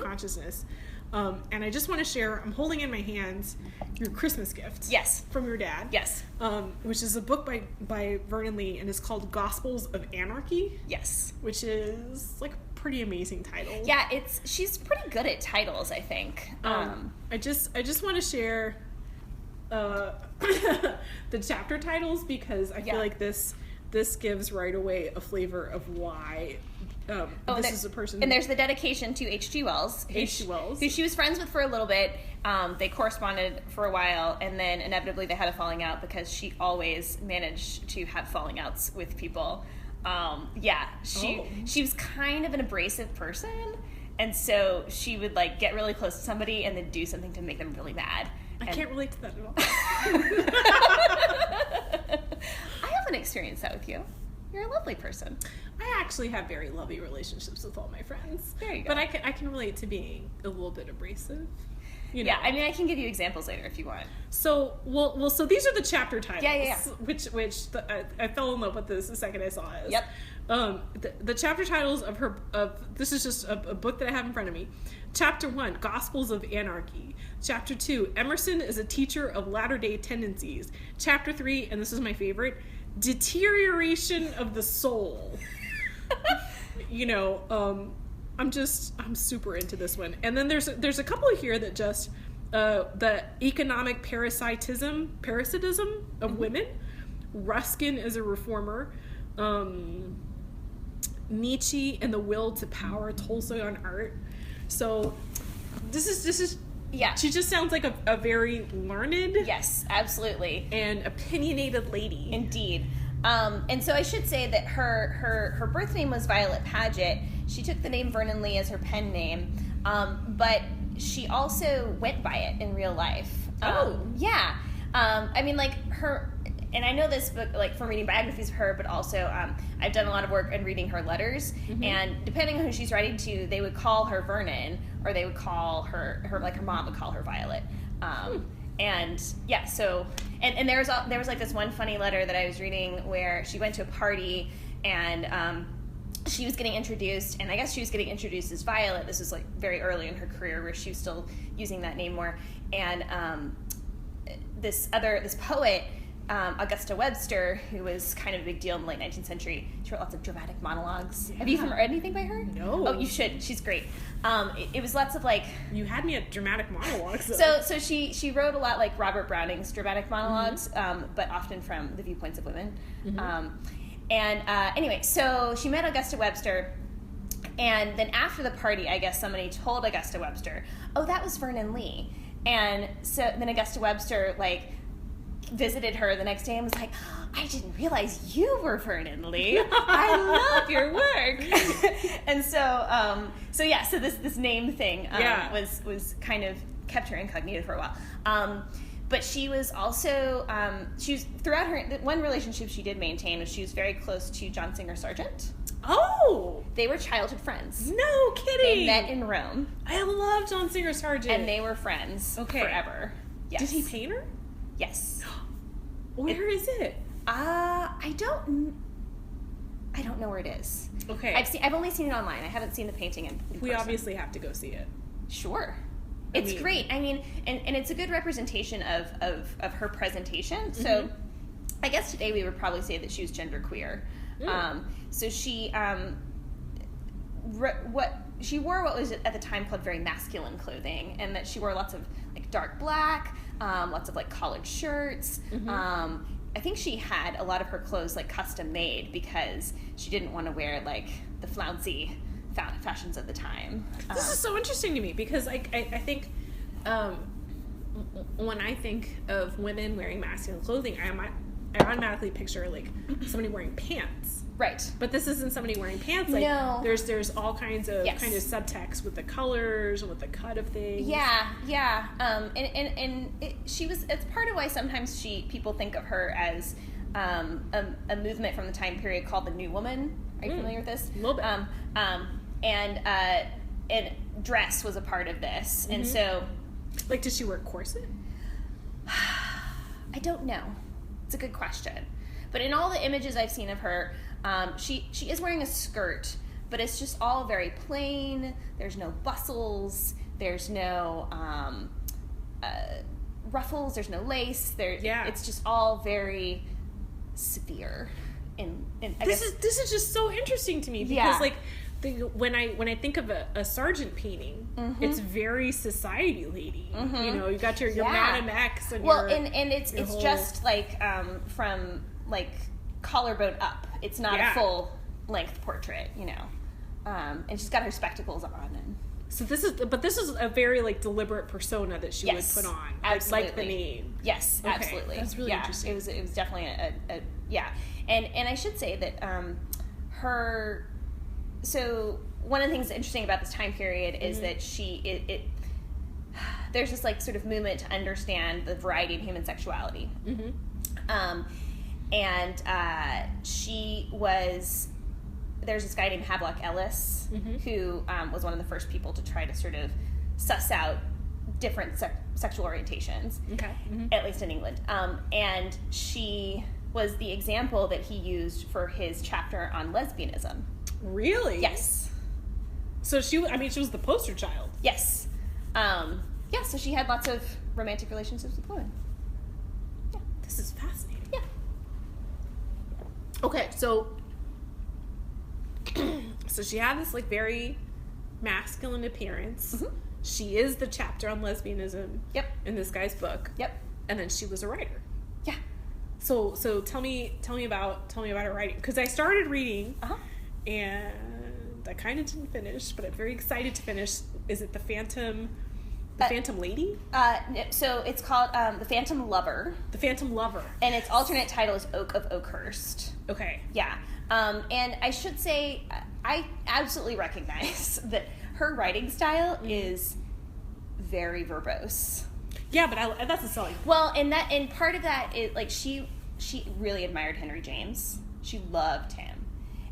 consciousness. And I just want to share, I'm holding in my hands your Christmas gift. Yes. From your dad. Yes. Which is a book by Veron Lee, and it's called Gospels of Anarchy. Yes. Which is like a pretty amazing title. Yeah, she's pretty good at titles, I think. I just want to share the chapter titles, because I feel like this gives right away a flavor of why this is a person. And there's the dedication to H.G. Wells. H.G. Wells. Who she was friends with for a little bit. They corresponded for a while, and then inevitably they had a falling out because she always managed to have falling outs with people. She was kind of an abrasive person, and so she would like get really close to somebody and then do something to make them really mad. I can't relate to that at all. I haven't experienced that with you. You're a lovely person. I actually have very lovely relationships with all my friends. There you go. But I can relate to being a little bit abrasive. You know? Yeah, I mean, I can give you examples later if you want. So, so these are the chapter titles. Yeah. Which I fell in love with this the second I saw it. Yep. The chapter titles of this is just a book that I have in front of me. Chapter 1, Gospels of Anarchy. Chapter 2, Emerson is a teacher of latter-day tendencies. Chapter 3, and this is my favorite, Deterioration of the Soul. I'm super into this one. And then there's a couple here that just the economic parasitism of women. Ruskin is a reformer. Nietzsche and the will to power. Tolstoy on art. So this is yeah. She just sounds like a very learned, yes, absolutely, and opinionated lady. Indeed. And so I should say that her birth name was Violet Paget. She took the name Veron Lee as her pen name, but she also went by it in real life. Yeah. I mean, like her, and I know this book, like from reading biographies of her, but also I've done a lot of work in reading her letters, and depending on who she's writing to, they would call her Vernon, or they would call her like her mom would call her Violet. And yeah, so and there was like this one funny letter that I was reading where she went to a party and she was getting introduced, and I guess she was getting introduced as Violet. This was like very early in her career where she was still using that name more. And this poet, Augusta Webster, who was kind of a big deal in the late 19th century. She wrote lots of dramatic monologues. Yeah. Have you read anything by her? No. Oh, you should. She's great. It was lots of like... You had me at dramatic monologues. So she wrote a lot like Robert Browning's dramatic monologues, but often from the viewpoints of women. Anyway, so she met Augusta Webster, and then after the party, I guess somebody told Augusta Webster, oh, that was Veron Lee. And so then Augusta Webster, like, visited her the next day and was like, I didn't realize you were Veron Lee. I love your work. And so this name thing was kind of kept her incognito for a while. But she was also, throughout her, the one relationship she did maintain was she was very close to John Singer Sargent. Oh! They were childhood friends. No kidding! They met in Rome. I love John Singer Sargent. And they were friends forever. Yes. Did he paint her? Yes. Where is it? I don't know where it is. Okay. I've only seen it online. I haven't seen the painting in We person. obviously have to go see it. Sure. It's great. I mean, and it's a good representation of her presentation. So I guess today we would probably say that she was genderqueer. So she she wore what was at the time called very masculine clothing, and that she wore lots of like dark black, lots of like collared shirts. I think she had a lot of her clothes like custom made because she didn't want to wear like the flouncy fashions of the time. This is so interesting to me because I think when I think of women wearing masculine clothing, I automatically picture like somebody wearing pants. Right. But this isn't somebody wearing pants. Like, no. There's all kinds of kind of subtext with the colors and with the cut of things. Yeah. It's part of why sometimes people think of her as a movement from the time period called the New Woman. Are you familiar with this? A little bit. And dress was a part of this. And so... Like, did she wear a corset? I don't know. It's a good question. But in all the images I've seen of her, she is wearing a skirt, but it's just all very plain. There's no bustles. There's no ruffles. There's no lace. It's just all very severe. This is just so interesting to me because like when I think of a Sargent painting, it's very society lady. You know, you got your Madam X and it's whole... just like from like collarbone up. It's not a full length portrait, you know. And she's got her spectacles on. And so this is a very like deliberate persona that she would put on. Absolutely. Like the name. Yes, okay. Absolutely. That's really interesting. It was definitely a And I should say that her. So one of the things interesting about this time period is that there's this like sort of movement to understand the variety of human sexuality. There's this guy named Havelock Ellis who was one of the first people to try to sort of suss out different sexual orientations, at least in England. And she was the example that he used for his chapter on lesbianism. Really? Yes. So she was the poster child. Yes. So she had lots of romantic relationships with women. Yeah. This is fascinating. Yeah. Okay, so she had this like very masculine appearance. She is the chapter on lesbianism in this guy's book. And then she was a writer. Yeah. So tell me about her writing, because I started reading and I kind of didn't finish, but I'm very excited to finish. Is it the Phantom Lady? So it's called The Phantom Lover. The Phantom Lover. And its alternate title is Oak of Oakhurst. Okay. Yeah. And I should say, I absolutely recognize that her writing style is very verbose. Yeah, but that's a selling point. Well, and part of that is like she really admired Henry James. She loved him.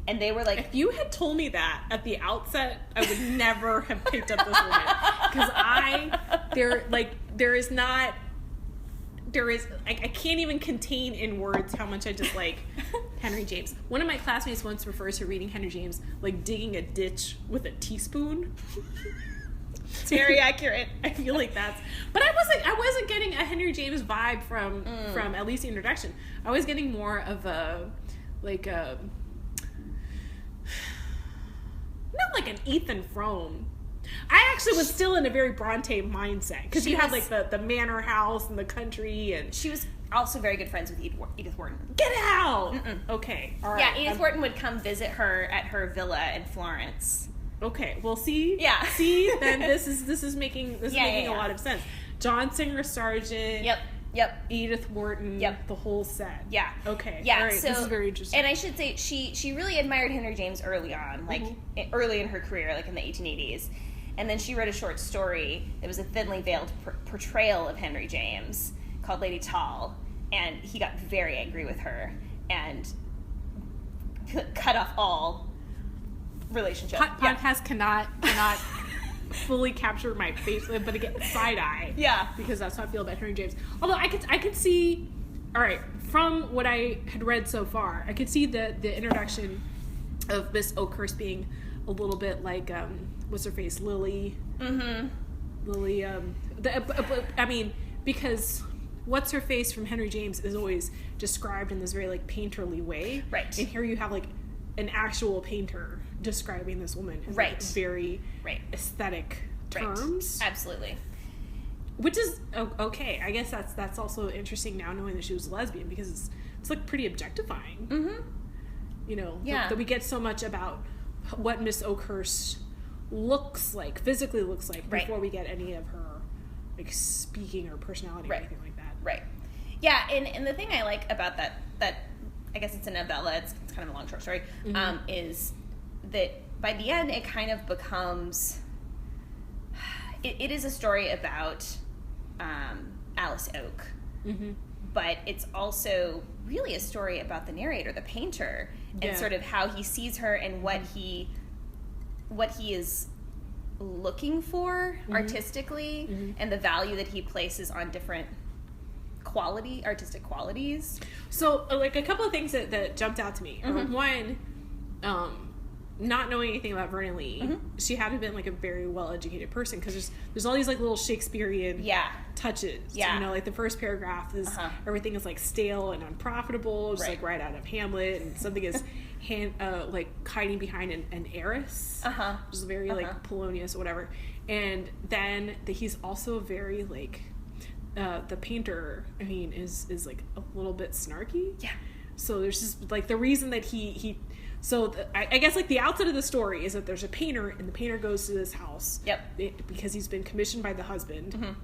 And they were like, if you had told me that at the outset, I would never have picked up this woman, because I can't even contain in words how much I dislike Henry James. One of my classmates once refers to reading Henry James like digging a ditch with a teaspoon. It's very accurate. I feel like that's, but I wasn't getting a Henry James vibe from at least the introduction. I was getting more of a not like an Ethan Frome. I actually was still in a very Bronte mindset, because you had like the manor house and the country, and she was also very good friends with Edith Wharton. Get out! Okay, all right. Yeah, Edith Wharton would come visit her at her villa in Florence. Okay, well, see, then this is making a lot of sense. John Singer Sargent. Yep. Edith Wharton. Yep. The whole set. Yeah. Okay. Yeah. All right. So, this is very interesting. And I should say she really admired Henry James early on, like early in her career, like in the 1880s. And then she wrote a short story that was a thinly veiled portrayal of Henry James called Lady Tall, and he got very angry with her and cut off all relationship. Podcast cannot fully capture my face, but again, side eye. Yeah, because that's how I feel about Henry James. Although I could see, all right, from what I had read so far, I could see the introduction of Miss Oakhurst being a little bit like what's her face, Lily. Lily. I mean, because what's her face from Henry James is always described in this very like painterly way, right? And here you have like an actual painter describing this woman in like very aesthetic terms. Right. Absolutely. Which is okay. I guess that's also interesting now, knowing that she was a lesbian, because it's like pretty objectifying. You know, that we get so much about what Miss Oakhurst physically looks like, before we get any of her like speaking or personality or anything like that. Right. Yeah, and the thing I like about that I guess it's a novella, it's kind of a long short story, is that by the end it kind of becomes it is a story about Alice Oak, but it's also really a story about the narrator, the painter, and sort of how he sees her and what he is looking for artistically, and the value that he places on different artistic qualities. So like a couple of things that jumped out to me. One, not knowing anything about Veron Lee, she had to have been like a very well-educated person, because there's all these like little Shakespearean touches. You know, like the first paragraph is everything is like stale and unprofitable, just like right out of Hamlet, and something is like hiding behind an heiress, which is very like Polonius or whatever. And then he's also very like the painter, I mean, is like a little bit snarky. So there's just like the reason that I guess like the outset of the story is that there's a painter, and the painter goes to this house because he's been commissioned by the husband,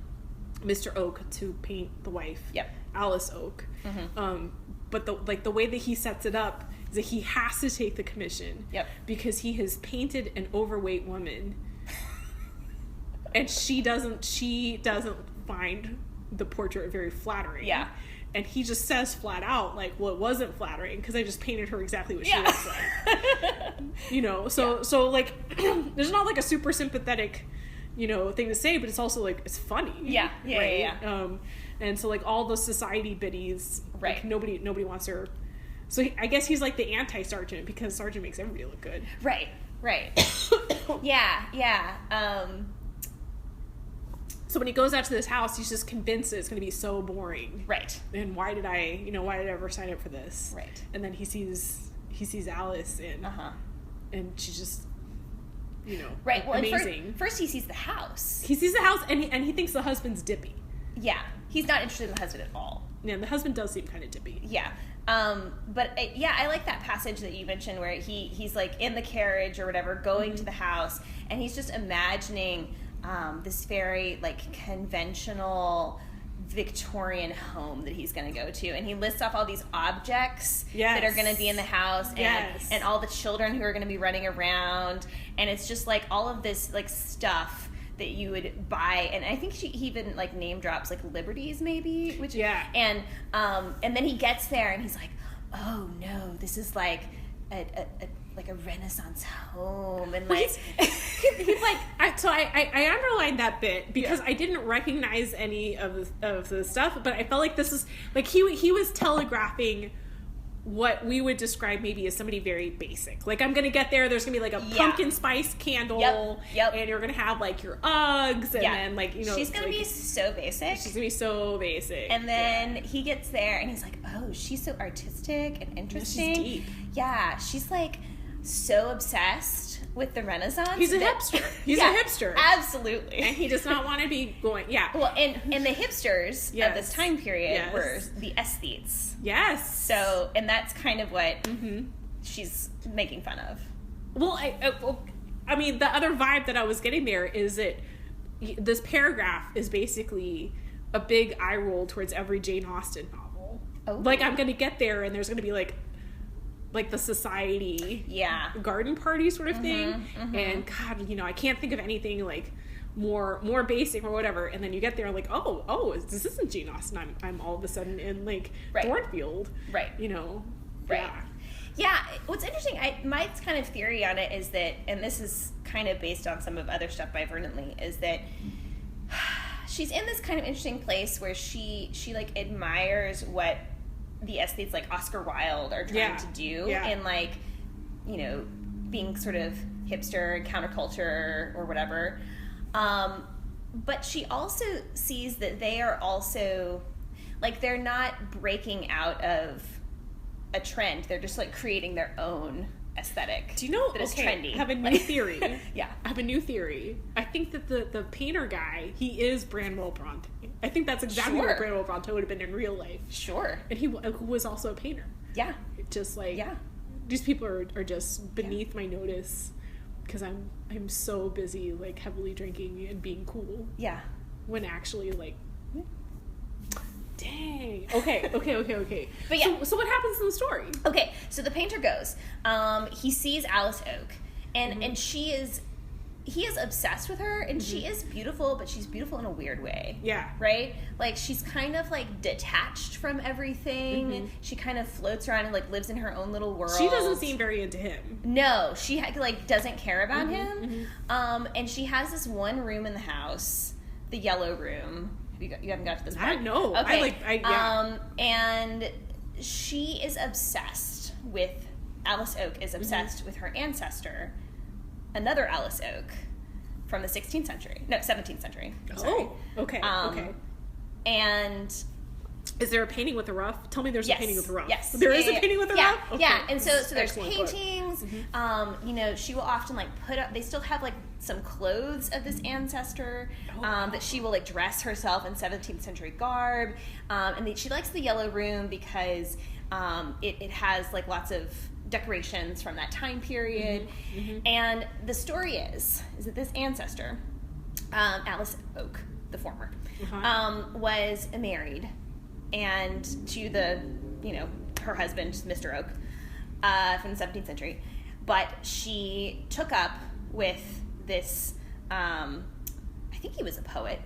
Mr. Oak, to paint the wife, Alice Oak. But the way that he sets it up is that he has to take the commission because he has painted an overweight woman, and she doesn't find the portrait very flattering. And he just says flat out, like, well, it wasn't flattering because I just painted her exactly what she looks like. You know, so like, there's not like a super sympathetic, you know, thing to say, but it's also like, it's funny. Right? And so like all the society biddies, like nobody wants her. So I guess he's like the anti-Sergeant, because Sergeant makes everybody look good. Right. So when he goes out to this house, he's just convinced that it's going to be so boring. And why did I ever sign up for this? And then he sees Alice and she's just, you know, well, amazing. First he sees the house. He sees the house, and he thinks the husband's dippy. He's not interested in the husband at all. Yeah, the husband does seem kind of dippy. But I like that passage that you mentioned where he's like in the carriage or whatever, going to the house, and he's just imagining this very like conventional Victorian home that he's going to go to, and he lists off all these objects that are going to be in the house, and all the children who are going to be running around, and it's just like all of this like stuff that you would buy. And I think he even like name drops like Liberties maybe, which and then he gets there and he's like, oh no, this is like a Renaissance home, and like he's like, I underlined that bit because I didn't recognize any of the stuff, but I felt like this is like he was telegraphing what we would describe maybe as somebody very basic. Like, I'm gonna get there, there's gonna be like a pumpkin spice candle, and you're gonna have like your Uggs, and then like, you know, she's gonna be so basic. And then he gets there and he's like, oh, she's so artistic and interesting. She's deep. She's like so obsessed with the Renaissance. He's a hipster. He's a hipster. Absolutely. And he does not want to be going, Well, and the hipsters of this time period were the aesthetes. So, and that's kind of what she's making fun of. Well, I mean, the other vibe that I was getting there is that this paragraph is basically a big eye roll towards every Jane Austen novel. Like, I'm going to get there and there's going to be like the society garden party sort of thing, and God, you know, I can't think of anything like more basic or whatever, and then you get there like, oh this isn't Jane Austen, I'm all of a sudden in like Thornfield, you know. What's interesting, my kind of theory on it is that, and this is kind of based on some of other stuff by Veron Lee, is that she's in this kind of interesting place where she like admires what the aesthetes like Oscar Wilde are trying to do in like, you know, being sort of hipster and counterculture or whatever. But she also sees that they are also like, they're not breaking out of a trend. They're just like creating their own aesthetic. Do you know that is trendy? I have a new theory. I have a new theory. I think that the painter guy, he is Branwell Bronte. I think that's exactly what Branwell Bronte would have been in real life. And he was also a painter. Just like, these people are just beneath my notice because I'm so busy like heavily drinking and being cool. When actually like, dang. Okay. But so what happens in the story? Okay, so the painter goes. He sees Alice Oak, and he is obsessed with her, and she is beautiful, but she's beautiful in a weird way. Right? Like, she's kind of like detached from everything. She kind of floats around and like lives in her own little world. She doesn't seem very into him. No, she like doesn't care about him. And she has this one room in the house, the yellow room. You haven't got to this part? No. Okay. And she is obsessed with Alice Oak is obsessed with her ancestor, another Alice Oak from the 17th century. I'm sorry. Oh, okay, okay. And is there a painting with a ruff? Tell me there's a painting with a ruff. Yes. There is a painting with a ruff? Okay. Yeah, and so there's Excellent paintings. You know, she will often like put up, they still have like some clothes of this ancestor that she will like dress herself in 17th century garb. And she likes the Yellow Room because it has like lots of decorations from that time period. And the story is that this ancestor, Alice Oak, the former, was married and to her husband, Mr. Oak, from the 17th century. But she took up with this, I think he was a poet.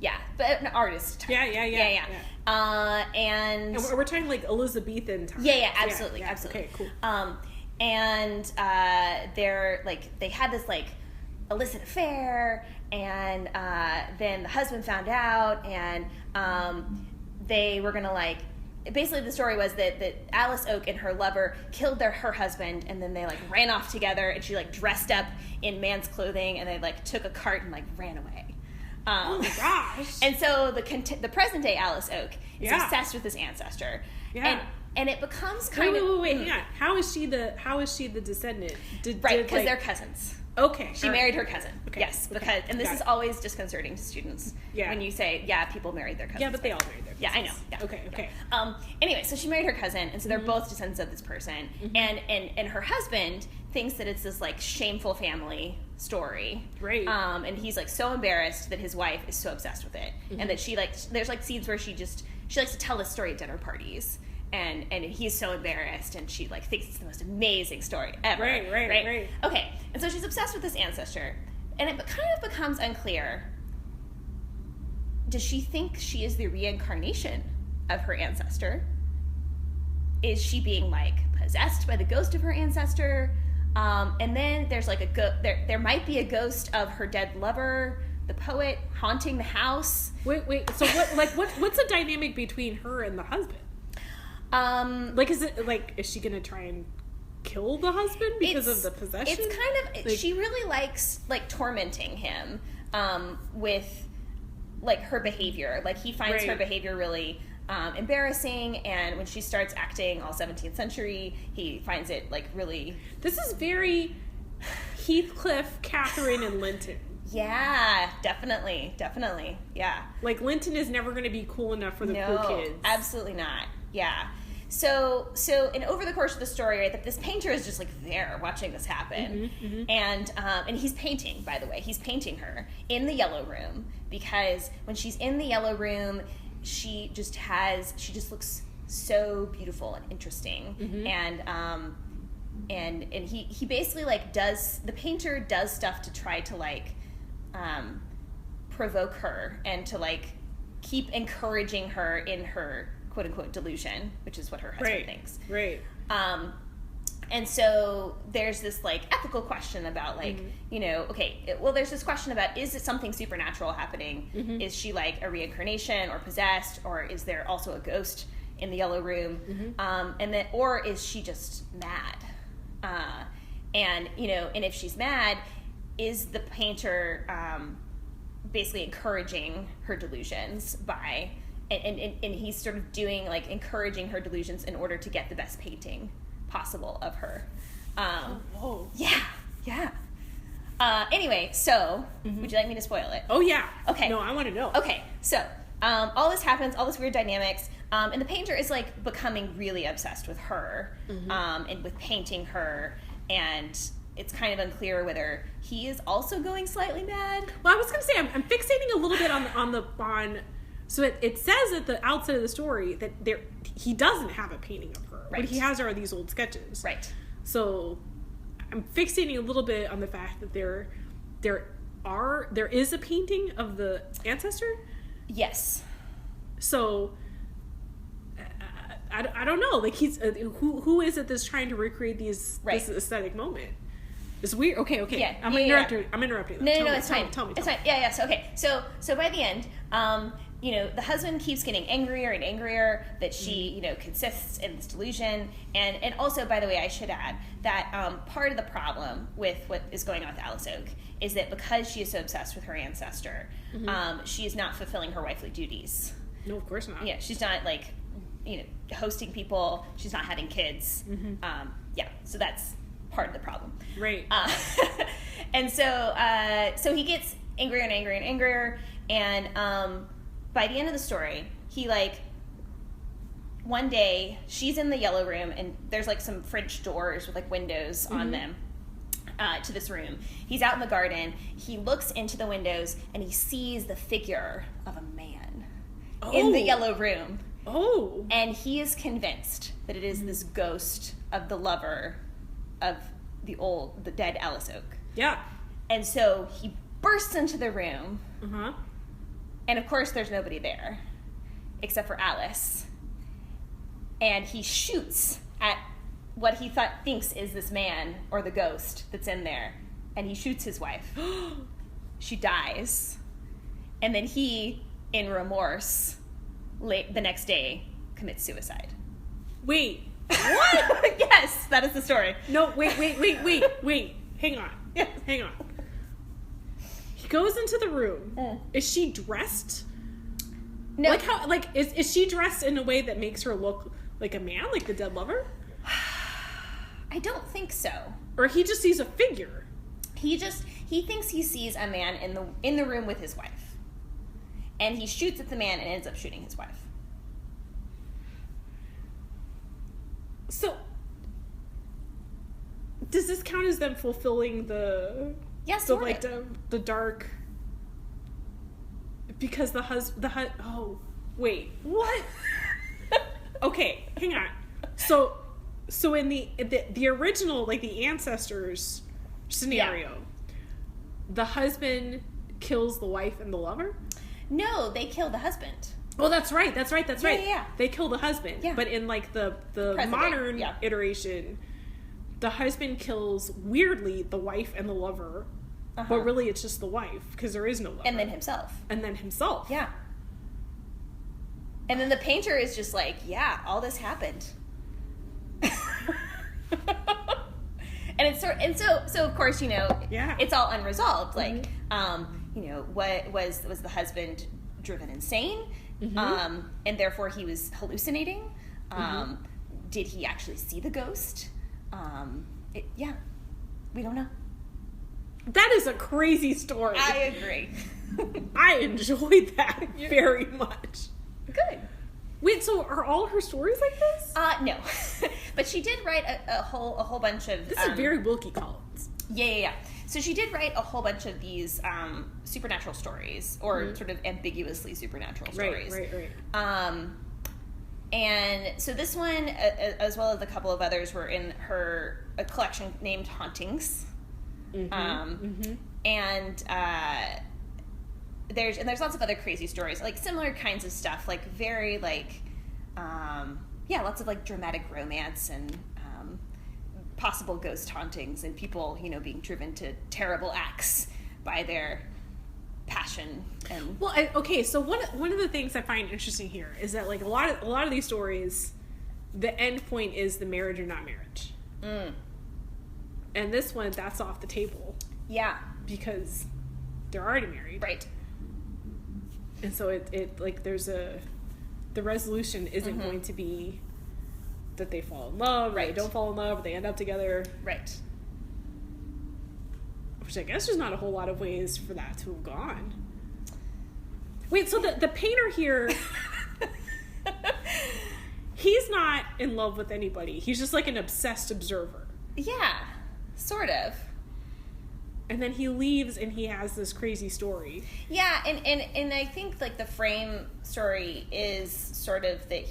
Yeah, but an artist. Yeah. And we're talking like Elizabethan times. Yeah, absolutely. Okay, cool. And they had this like illicit affair, and then the husband found out, and they were gonna like. Basically, the story was that Alice Oak and her lover killed her husband, and then they like ran off together, and she like dressed up in man's clothing, and they like took a cart and like ran away. Oh my gosh! And so the present day Alice Oak is obsessed with this ancestor. Yeah. And it becomes kind of wait, hang on. How is she the descendant? Because they're cousins. Okay. She married her cousin. Okay. Yes, because and this is always disconcerting to students when you say, people married their cousins. Yeah, but they all married their cousins. Yeah, I know. Yeah. Okay. Anyway, so she married her cousin, and so they're both descendants of this person. And her husband thinks that it's this like shameful family story. Right. And he's like so embarrassed that his wife is so obsessed with it, and that she like there's like scenes where she likes to tell this story at dinner parties. And he's so embarrassed, and she like thinks it's the most amazing story ever. Right. Okay, and so she's obsessed with this ancestor, and it kind of becomes unclear. Does she think she is the reincarnation of her ancestor? Is she being like possessed by the ghost of her ancestor? And then there's like there might be a ghost of her dead lover, the poet, haunting the house. Wait. So what's the dynamic between her and the husband? Is she gonna try and kill the husband because of the possession? It's kind of she really likes like tormenting him with like her behavior. Like he finds her behavior really embarrassing, and when she starts acting all 17th century, he finds it like really. This is very Heathcliff, Catherine, and Linton. Yeah, definitely, yeah. Like Linton is never going to be cool enough for the cool kids. Absolutely not. Yeah. So, and over the course of the story, right, that this painter is just like there watching this happen, and he's painting. By the way, he's painting her in the Yellow Room because when she's in the Yellow Room, she just looks so beautiful and interesting, and he basically like the painter does stuff to try to like provoke her and to like keep encouraging her in her quote unquote delusion, which is what her husband thinks. Right. And so there's this like ethical question about like, there's this question about, is it something supernatural happening? Is she like a reincarnation or possessed, or is there also a ghost in the Yellow Room? Or is she just mad? And if she's mad, is the painter basically encouraging her delusions by and he's sort of doing like encouraging her delusions in order to get the best painting possible of her. Yeah. Anyway, so would you like me to spoil it? Oh yeah. Okay. No, I want to know. Okay, so all this happens, all this weird dynamics, and the painter is like becoming really obsessed with her, and with painting her, and it's kind of unclear whether he is also going slightly mad. Well, I was going to say I'm fixating a little bit on. So it says at the outset of the story that he doesn't have a painting of her. Right. What he has are these old sketches. Right. So I'm fixating a little bit on the fact that there is a painting of the ancestor. Yes. So I don't know. Like he's who is it that's trying to recreate this aesthetic moment? It's weird. Okay. Yeah, I'm interrupting. No, it's fine. Tell me. It's fine. Yeah. So by the end, you know, the husband keeps getting angrier and angrier that she, you know, consists in this delusion. And also, by the way, I should add that part of the problem with what is going on with Alice Oak is that because she is so obsessed with her ancestor, she is not fulfilling her wifely duties. No, of course not. Yeah, she's not, like, you know, hosting people. She's not having kids. Yeah, so that's part of the problem. Right. And so he gets angrier and angrier and angrier, and by the end of the story, he, like, one day, she's in the yellow room, and there's, like, some French doors with, like, windows on them to this room. He's out in the garden. He looks into the windows, and he sees the figure of a man in the yellow room. Oh. And he is convinced that it is this ghost of the lover of the dead Alice Oak. Yeah. And so he bursts into the room. Uh-huh. And of course there's nobody there except for Alice. And he shoots at what he thinks is this man or the ghost that's in there. And he shoots his wife. She dies. And then he, in remorse, the next day, commits suicide. Wait. What? Yes, that is the story. No, wait. Hang on. Yes. Hang on. He goes into the room. Is she dressed? No. Like how? Like is she dressed in a way that makes her look like a man, like the dead lover? I don't think so. Or he just sees a figure. He thinks he sees a man in the room with his wife, and he shoots at the man and ends up shooting his wife. So, does this count as them fulfilling the the dark? Because oh, wait, what? Okay, hang on. So in the original, like the ancestors scenario, the husband kills the wife and the lover? No, they kill the husband. Oh, that's right. Yeah. They kill the husband. Yeah. But in like the modern iteration, the husband kills weirdly the wife and the lover, but really it's just the wife because there is no lover. And then himself. Yeah. And then the painter is just like, yeah, all this happened. And so of course, you know, it's all unresolved. Like, you know, what was the husband driven insane? And therefore he was hallucinating. Did he actually see the ghost? We don't know. That is a crazy story. I agree. I enjoyed that very much. Good. Wait, so are all her stories like this? No. But she did write a whole bunch of... This is very Wilkie Collins. Yeah. So she did write a whole bunch of these supernatural stories, or sort of ambiguously supernatural stories. Right. And so this one, as well as a couple of others, were in a collection named Hauntings. And there's lots of other crazy stories, like similar kinds of stuff, like very like lots of like dramatic romance and possible ghost hauntings and people, you know, being driven to terrible acts by their passion. And okay, so one of the things I find interesting here is that like a lot of these stories, the end point is the marriage or not marriage. And this one, that's off the table. Yeah. Because they're already married. Right. And so it like the resolution isn't going to be that they fall in love, right? Or they don't fall in love, or they end up together. Right. Which I guess there's not a whole lot of ways for that to have gone. Wait, so the painter here, he's not in love with anybody. He's just like an obsessed observer. Yeah, sort of. And then he leaves and he has this crazy story. Yeah, and I think like the frame story is sort of that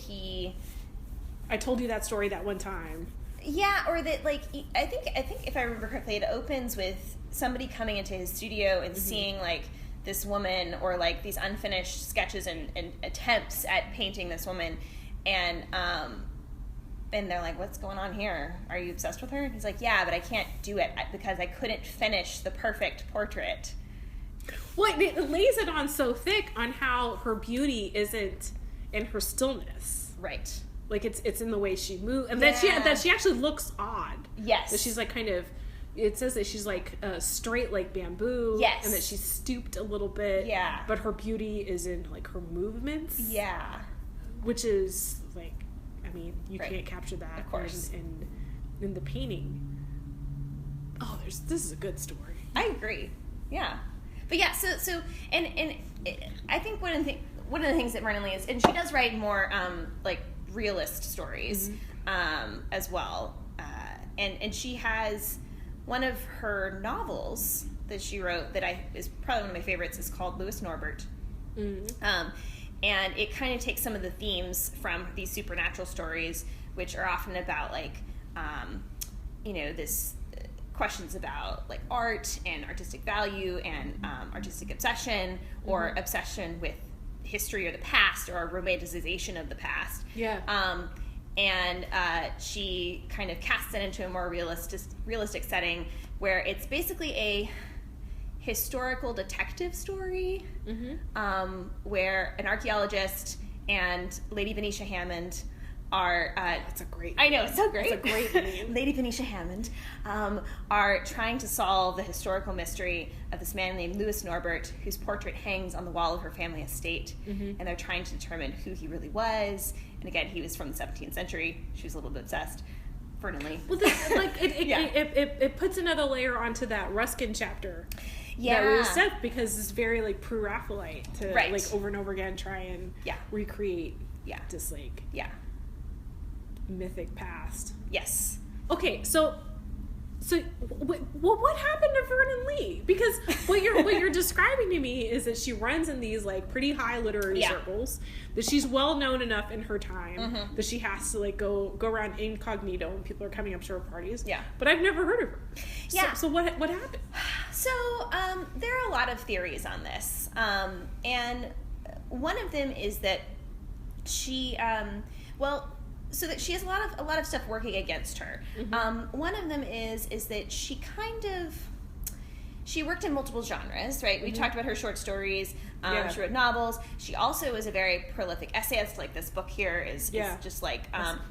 I told you that story that one time. Yeah, or that like I think if I remember correctly, it opens with somebody coming into his studio and seeing like this woman, or like these unfinished sketches and attempts at painting this woman, and they're like, what's going on here? Are you obsessed with her? And he's like, yeah, but I can't do it because I couldn't finish the perfect portrait. Well, it lays it on so thick on how her beauty isn't in her stillness. Right. Like it's in the way she moves, and that she actually looks odd. Yes. That she's like kind of. It says that she's like straight like bamboo. Yes. And that she's stooped a little bit. Yeah. But her beauty is in like her movements. Yeah. Which is like, I mean, you right. can't capture that, of course, in the painting. Oh, this is a good story. I agree. Yeah. But yeah, so and I think one of the things that Veron Lee is, and she does write more like realist stories as well, and she has one of her novels that she wrote that is probably one of my favorites is called Louis Norbert, and it kind of takes some of the themes from these supernatural stories, which are often about like this questions about like art and artistic value and artistic obsession or obsession with history or the past or a romanticization of the past. Yeah. And she kind of casts it into a more realistic setting where it's basically a historical detective story where an archaeologist and Lady Venetia Hammond are that's a great I know, it's so great. It's a great name. Lady Venetia Hammond are trying to solve the historical mystery of this man named Louis Norbert, whose portrait hangs on the wall of her family estate, and they're trying to determine who he really was. And again, he was from the 17th century. She was a little bit obsessed. Veron Lee. Well, it puts another layer onto that Ruskin chapter. Yeah. That we said, because it's very like Pre-Raphaelite to like over and over again try and recreate this like mythic past. Yes. Okay, so what happened to Veron Lee? Because what you're describing to me is that she runs in these like pretty high literary circles, that she's well known enough in her time that she has to like go around incognito when people are coming up to her parties. Yeah. But I've never heard of her. Yeah. So what happened? So there are a lot of theories on this, and one of them is that she so that she has a lot of stuff working against her. One of them is that she worked in multiple genres, right? We talked about her short stories. She wrote novels. She also is a very prolific essayist. Like this book here is just like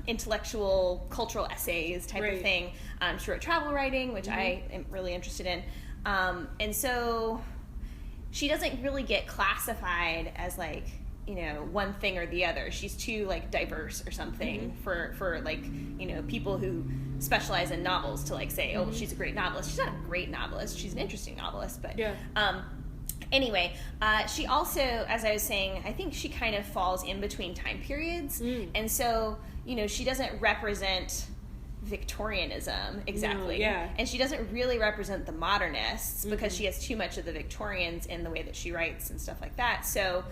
intellectual, cultural essays type of thing. She wrote travel writing, which I am really interested in. And so she doesn't really get classified as like, one thing or the other. She's too like diverse or something for like, people who specialize in novels to like say, oh, she's a great novelist. She's not a great novelist. She's an interesting novelist, but anyway, she also, as I was saying, I think she kind of falls in between time periods. And so, she doesn't represent Victorianism exactly. And she doesn't really represent the modernists because she has too much of the Victorians in the way that she writes and stuff like that. So,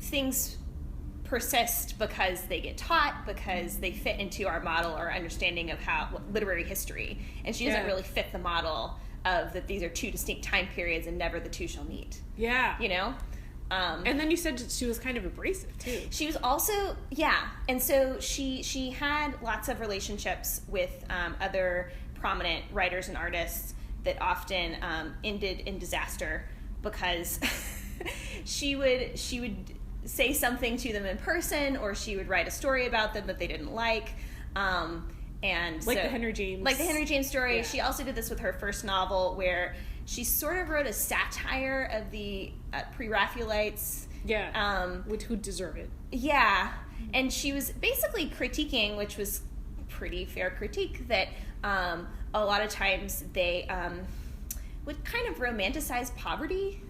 things persist because they get taught, because they fit into our model or understanding of literary history. And she doesn't really fit the model of that these are two distinct time periods and never the two shall meet. Yeah. And then you said she was kind of abrasive too. She was also, and so she had lots of relationships with other prominent writers and artists that often ended in disaster because she would say something to them in person, or she would write a story about them that they didn't like. And like the Henry James story. Yeah. She also did this with her first novel, where she sort of wrote a satire of the Pre-Raphaelites. Who deserve it. Yeah. And she was basically critiquing, which was pretty fair critique, that a lot of times they would kind of romanticize poverty.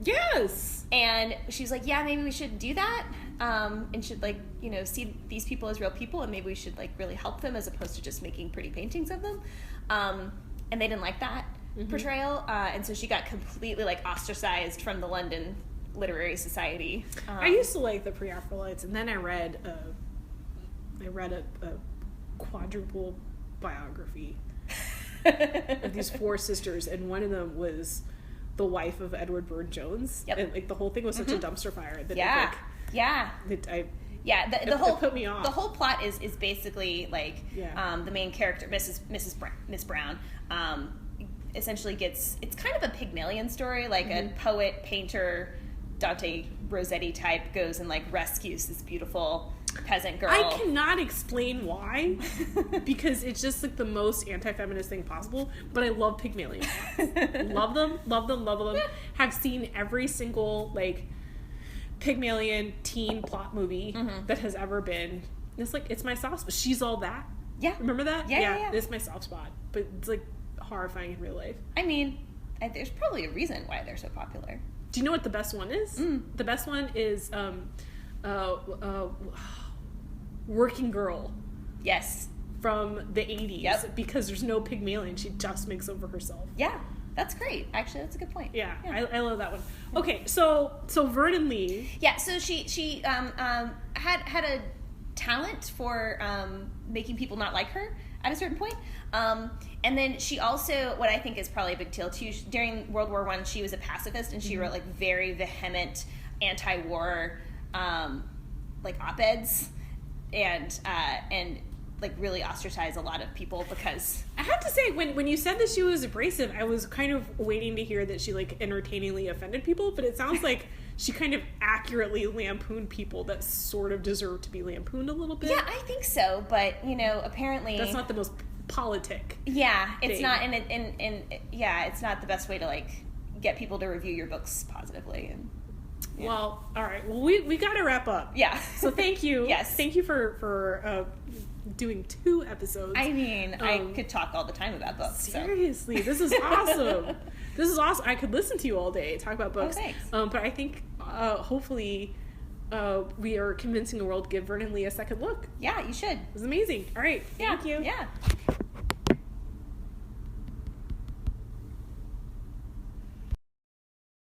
Yes. And she was like, maybe we should do that, and should see these people as real people, and maybe we should really help them as opposed to just making pretty paintings of them. And they didn't like that portrayal, and so she got completely ostracized from the London Literary Society. I used to like the Pre-Raphaelites, and then I read a quadruple biography of these four sisters, and one of them was the wife of Edward Burne-Jones. And the whole thing was such a dumpster fire that the whole it put me off. The whole plot is basically the main character, Miss Brown, essentially it's kind of a Pygmalion story, like a poet, painter, Dante Rossetti type goes and like rescues this beautiful peasant girl. I cannot explain why, because it's just like the most anti-feminist thing possible, but I love Pygmalion plots. Love them. Have seen every single like Pygmalion teen plot movie that has ever been. It's like, it's my soft spot. She's All That. Yeah. Remember that? Yeah. It's my soft spot, but it's like horrifying in real life. I mean, there's probably a reason why they're so popular. Do you know what the best one is? The best one is Working Girl. Yes. From the 80s. Yep. Because there's no Pygmalion. She just makes over herself. Yeah. That's great. Actually, that's a good point. Yeah. I love that one. Okay, so Veron Lee. Yeah, so she had a talent for making people not like her at a certain point. And then she also, what I think is probably a big deal too, during World War I, she was a pacifist, and she wrote like very vehement anti-war like op-eds, and like really ostracized a lot of people because... I have to say, when you said that she was abrasive, I was kind of waiting to hear that she like entertainingly offended people, but it sounds like she kind of accurately lampooned people that sort of deserve to be lampooned a little bit. Yeah, I think so, but apparently that's not the most politic. Yeah, it's thing. not, and yeah, it's not the best way to like get people to review your books positively. And yeah. Well, all right. Well, we got to wrap up. Yeah. So thank you. Yes. Thank you for doing 2 episodes. I mean, I could talk all the time about books. Seriously, this is awesome. This is awesome. I could listen to you all day talk about books. Oh, thanks. But I think hopefully we are convincing the world to give Veron Lee a second look. Yeah, you should. It was amazing. All right. Thank you. Yeah.